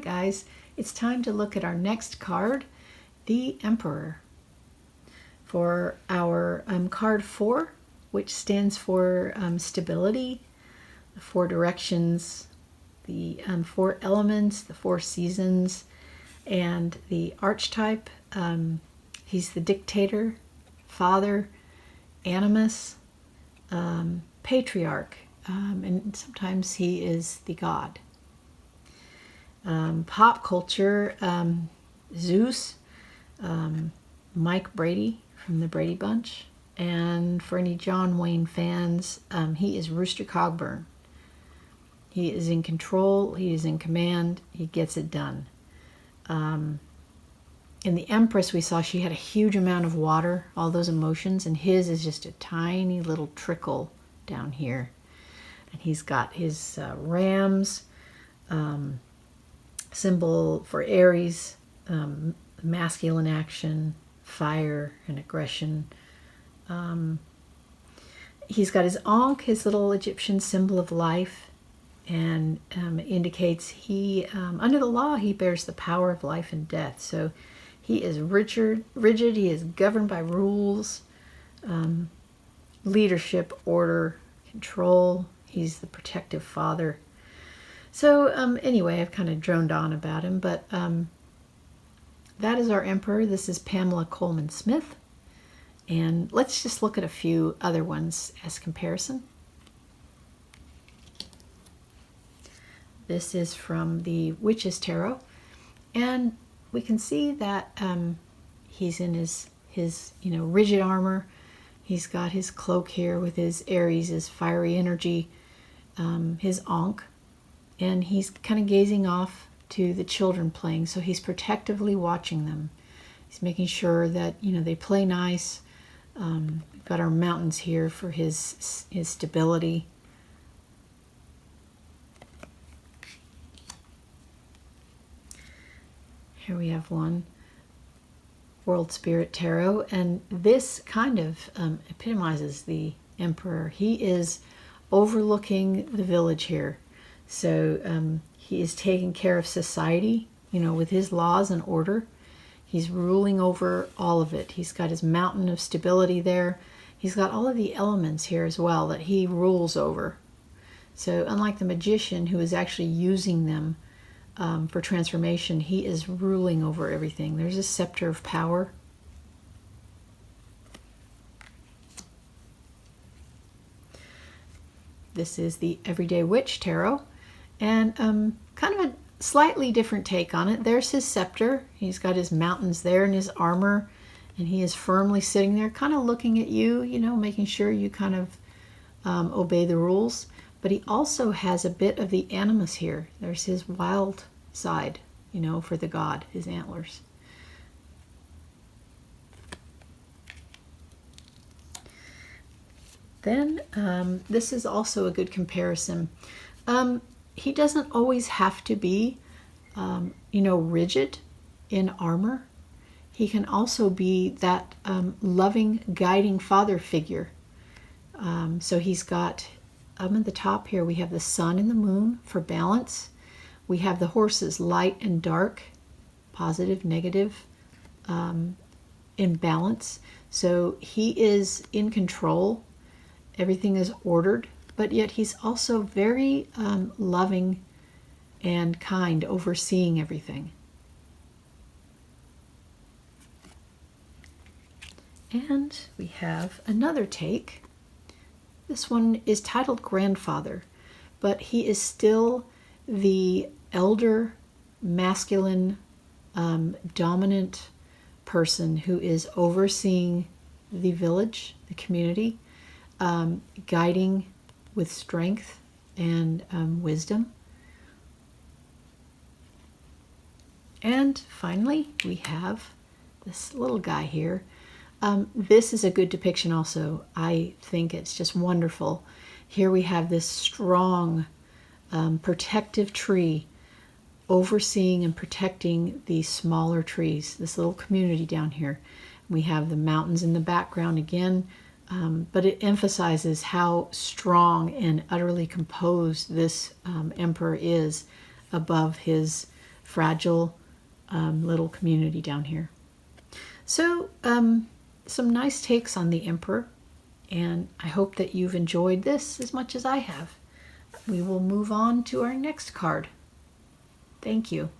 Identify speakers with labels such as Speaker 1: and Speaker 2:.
Speaker 1: right, guys, it's time to look at our next card, the Emperor. For our card 4, which stands for stability, the 4 directions, the 4 elements, the 4 seasons, and the archetype. He's the dictator, father, animus, patriarch, and sometimes he is the god. Pop culture, Zeus, Mike Brady from the Brady Bunch, and for any John Wayne fans, he is Rooster Cogburn. He is in control, he is in command, he gets it done. In the Empress, we saw she had a huge amount of water, all those emotions, and his is just a tiny little trickle down here. And he's got his rams, symbol for Aries, masculine action, fire and aggression. He's got his Ankh, his little Egyptian symbol of life, and indicates he, under the law, he bears the power of life and death. So he is rigid, he is governed by rules, leadership, order, control. He's the protective father. So anyway, I've kind of droned on about him, but that is our Emperor. This is Pamela Coleman Smith. And let's just look at a few other ones as comparison. This is from the Witch's Tarot. And we can see that he's in his rigid armor. He's got his cloak here with his Aries, his fiery energy, his Ankh, and he's kind of gazing off to the children playing. So he's protectively watching them. He's making sure that they play nice. We've got our mountains here for his stability. Here we have one, World Spirit Tarot, and this kind of epitomizes the Emperor. He is overlooking the village here. So he is taking care of society, with his laws and order. He's ruling over all of it. He's got his mountain of stability there. He's got all of the elements here as well that he rules over. So unlike the magician who is actually using them for transformation, he is ruling over everything. There's a scepter of power. This is the Everyday Witch Tarot, and kind of a slightly different take on it. There's his scepter. He's got his mountains there and his armor, and he is firmly sitting there, kind of looking at you, making sure you kind of obey the rules. But he also has a bit of the animus here. There's his wild side, for the god, his antlers. Then this is also a good comparison. He doesn't always have to be, rigid in armor. He can also be that loving, guiding father figure. So he's got, at the top here, we have the sun and the moon for balance. We have the horses, light and dark, positive, negative, in balance. So he is in control. Everything is ordered, but yet he's also very loving and kind, overseeing everything. And we have another take. This one is titled Grandfather, but he is still the elder, masculine, dominant person who is overseeing the village, the community, guiding with strength and wisdom. And finally, we have this little guy here. This is a good depiction also. I think it's just wonderful. Here we have this strong, protective tree overseeing and protecting the smaller trees, this little community down here. We have the mountains in the background again, but it emphasizes how strong and utterly composed this emperor is above his fragile little community down here. So some nice takes on the emperor, and I hope that you've enjoyed this as much as I have. We will move on to our next card. Thank you.